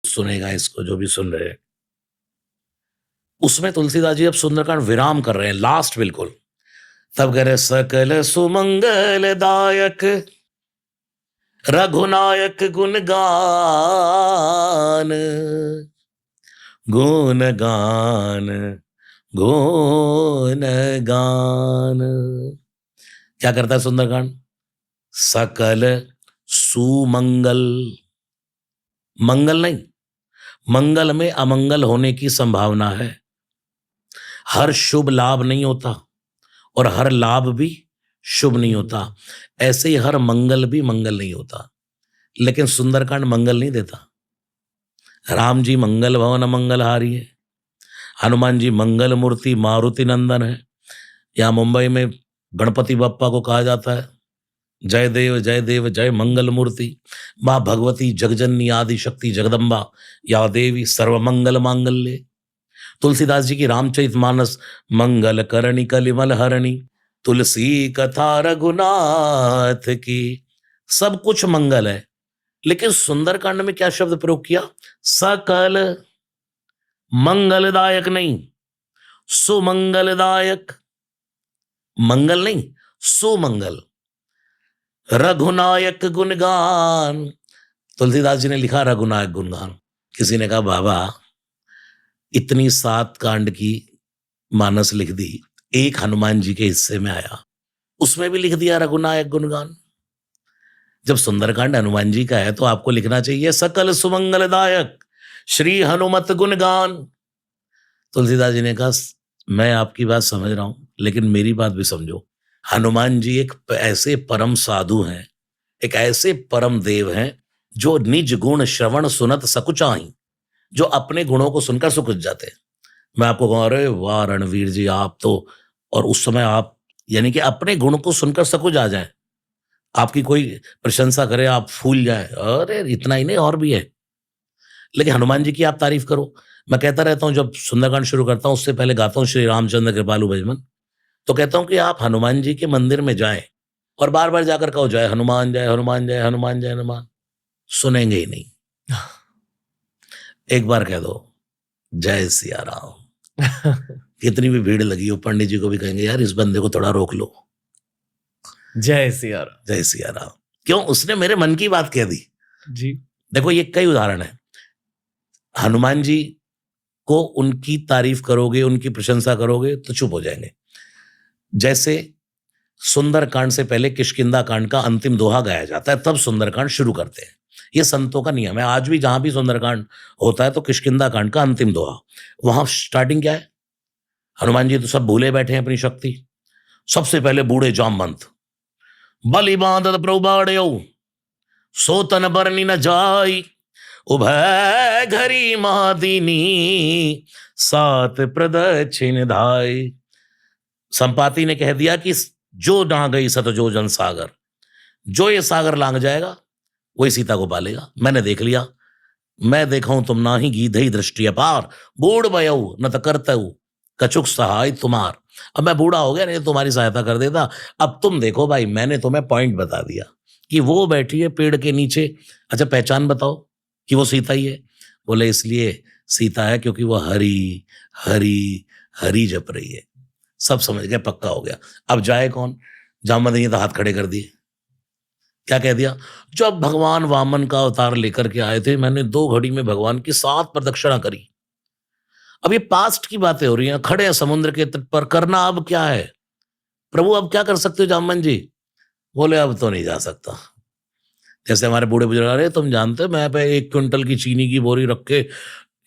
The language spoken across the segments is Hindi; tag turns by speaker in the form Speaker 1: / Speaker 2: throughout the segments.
Speaker 1: सुनेगा इसको जो भी सुन रहे हैं। उसमें तुलसीदास जी अब सुंदरकांड विराम कर रहे हैं, लास्ट बिल्कुल। तब कह रहे सकल सुमंगलदायक रघुनायक गुण गान गुण गान गुण गान। क्या करता है सुंदरकांड? सकल सुमंगल, मंगल नहीं, मंगल में अमंगल होने की संभावना है। हर शुभ लाभ नहीं होता और हर लाभ भी शुभ नहीं होता, ऐसे ही हर मंगल भी मंगल नहीं होता। लेकिन सुंदरकांड मंगल नहीं देता। राम जी मंगल भवन मंगलहारी है, हनुमान जी मंगल मूर्ति मारुति नंदन है। यहाँ मुंबई में गणपति बप्पा को कहा जाता है जय देव जय मंगल मूर्ति। माँ भगवती जगजननी आदि शक्ति जगदम्बा या देवी सर्वमंगल मांगल्ये। तुलसीदास जी की रामचरितमानस मंगल करणी कलिमल हरणी, तुलसी कथा रघुनाथ की, सब कुछ मंगल है। लेकिन सुंदरकांड में क्या शब्द प्रयोग किया? सकल मंगलदायक नहीं, सुमंगलदायक, मंगल नहीं सुमंगल। रघुनायक गुणगान, तुलसीदास जी ने लिखा रघुनायक गुणगान। किसी ने कहा बाबा इतनी 7 कांड की मानस लिख दी, एक हनुमान जी के हिस्से में आया, उसमें भी लिख दिया रघुनायक गुणगान। जब सुंदरकांड हनुमान जी का है तो आपको लिखना चाहिए सकल सुमंगलदायक श्री हनुमत गुणगान। तुलसीदास जी ने कहा मैं आपकी बात समझ रहा हूं, लेकिन मेरी बात भी समझो। हनुमान जी एक ऐसे परम साधु हैं, एक ऐसे परम देव हैं जो निज गुण श्रवण सुनत सकुचाई, जो अपने गुणों को सुनकर सुकुच जाते हैं। मैं आपको कहूँ अरे वाह रणवीर जी आप तो, और उस समय आप यानी कि अपने गुण को सुनकर सकुच आ जाए, आपकी कोई प्रशंसा करे आप फूल जाए, अरे इतना ही नहीं और भी है। लेकिन हनुमान जी की आप तारीफ करो। मैं कहता रहता हूँ जब सुंदरकांड शुरू करता हूँ उससे पहले गाता हूँ श्री रामचंद्र कृपालु भजमन, तो कहता हूं कि आप हनुमान जी के मंदिर में जाएं और बार बार जाकर कहो जय हनुमान जय हनुमान जय हनुमान जय हनुमान, सुनेंगे ही नहीं। एक बार कह दो जय सिया राम। कितनी भी भीड़ लगी हो पंडित जी को भी कहेंगे यार इस बंदे को थोड़ा रोक लो।
Speaker 2: जय सिया राम,
Speaker 1: जय सिया राम। क्यों? उसने मेरे मन की बात कह दी
Speaker 2: जी।
Speaker 1: देखो ये कई उदाहरण है। हनुमान जी को उनकी तारीफ करोगे, उनकी प्रशंसा करोगे तो चुप हो जाएंगे। जैसे सुंदरकांड से पहले किष्किंधा कांड का अंतिम दोहा गाया जाता है, तब सुंदरकांड शुरू करते हैं। ये संतों का नियम है। आज भी जहां भी सुंदरकांड होता है तो किष्किंधा कांड का अंतिम दोहा, वहां स्टार्टिंग क्या है? हनुमान जी तो सब भूले बैठे हैं अपनी शक्ति। सबसे पहले बूढ़े जामवंत बलि बांधत प्रभुबाड़यो सोतन बरनी न जाई, उभय घरी महादीनी सात प्रदक्षिण धाई। संपाति ने कह दिया कि जो ना गई सतजो जन सागर, जो ये सागर लांग जाएगा वही सीता को पालेगा। मैंने देख लिया, मैं देखा तुम ना ही गीधई दृष्टि अपार, बूढ़ बयऊ न त करतऊ कछुक सहाय तुम्हार। अब मैं बूढ़ा हो गया, नहीं तुम्हारी सहायता कर देता। अब तुम देखो भाई, मैंने तुम्हें पॉइंट बता दिया कि वो बैठी है पेड़ के नीचे। अच्छा पहचान बताओ कि वो सीता ही है। बोले इसलिए सीता है क्योंकि वो हरी हरी हरी जप रही है। सब समझ गए, पक्का हो गया। अब जाए कौन? जामवंत ने तो हाथ खड़े कर दिए। क्या कह दिया? जब भगवान वामन का अवतार लेकर के आए थे, मैंने 2 घड़ी में भगवान की 7 प्रदक्षिणा करी। अब ये पास्ट की बातें हो रही हैं, खड़े हैं समुद्र के तट पर, करना अब क्या है? प्रभु अब क्या कर सकते हो जामवंत जी? बोले अब तो नहीं जा सकता। जैसे हमारे बूढ़े बुजुर्ग, अरे तुम जानते मैं पे 1 क्विंटल की चीनी की बोरी रख के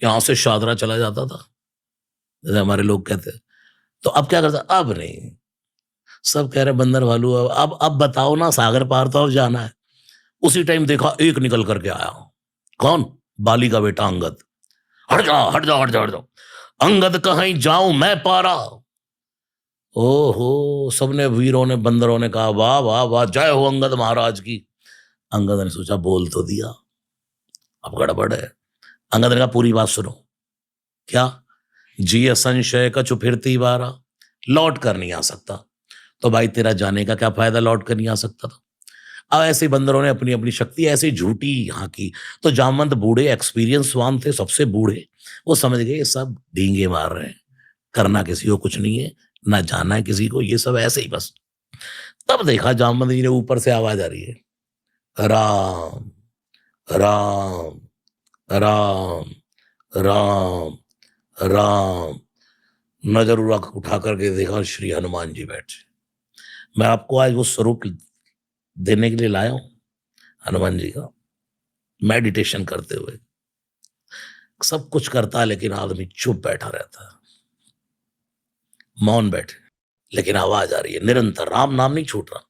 Speaker 1: यहां से शादरा चला जाता था, जैसे हमारे लोग कहते। तो अब क्या करता? अब नहीं। सब कह रहे बंदर भालू अब बताओ ना, सागर पार तो अब जाना है। उसी टाइम देखा एक निकल करके आया। कौन? बाली का बेटा अंगद। हट जाओ हट जाओ हट जाओ हट जाओ, अंगद कहीं जाऊं मैं पारा। ओहो, सबने वीरों ने बंदरों ने कहा वाह वाह वाह, जय हो अंगद महाराज की। अंगद ने सोचा बोल तो दिया, अब गड़बड़ है। अंगद ने कहा पूरी बात सुनो। क्या? जी संशय कछु फिरती बारा, लौट कर नहीं आ सकता। तो भाई तेरा जाने का क्या फायदा, लौट कर नहीं आ सकता था। अब ऐसे बंदरों ने अपनी अपनी शक्ति ऐसे झूठी यहाँ की, तो जामवंत बूढ़े एक्सपीरियंसवान थे, सबसे बूढ़े, वो समझ गए ये सब डींगे मार रहे हैं, करना किसी को कुछ नहीं है, ना जाना है किसी को, ये सब ऐसे ही बस। तब देखा जामवंत जी ने ऊपर से आवाज आ रही है, राम राम राम राम राम। नजर उठा करके देखा श्री हनुमान जी बैठे। मैं आपको आज वो स्वरूप देने के लिए लाया हूं, हनुमान जी का, मेडिटेशन करते हुए। सब कुछ करता है लेकिन आदमी चुप बैठा रहता है, मौन बैठे, लेकिन आवाज आ रही है निरंतर, राम नाम नहीं छूट रहा।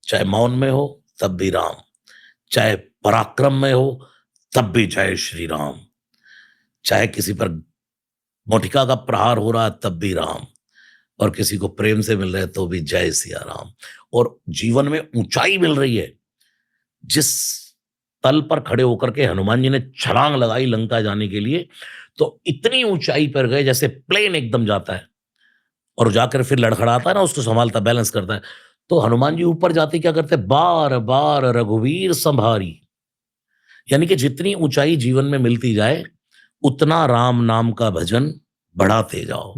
Speaker 1: चाहे मौन में हो तब भी राम, चाहे पराक्रम में हो तब भी जय श्री राम, चाहे किसी पर मोटिका का प्रहार हो रहा है तब भी राम, और किसी को प्रेम से मिल रहे हैं तो भी जय सिया राम। और जीवन में ऊंचाई मिल रही है, जिस तल पर खड़े होकर के हनुमान जी ने छलांग लगाई लंका जाने के लिए, तो इतनी ऊंचाई पर गए जैसे प्लेन एकदम जाता है और जाकर फिर लड़खड़ाता है ना, उसको संभालता, बैलेंस करता है। तो हनुमान जी ऊपर जाते क्या करते, बार बार रघुवीर संभारी, यानी कि जितनी ऊंचाई जीवन में मिलती जाए उतना राम नाम का भजन बढ़ाते जाओ,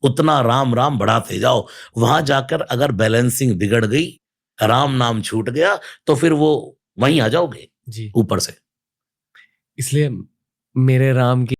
Speaker 1: उतना राम राम बढ़ाते जाओ। वहां जाकर अगर बैलेंसिंग बिगड़ गई, राम नाम छूट गया, तो फिर वो वहीं आ जाओगे
Speaker 2: जी।
Speaker 1: ऊपर से।
Speaker 2: इसलिए मेरे राम की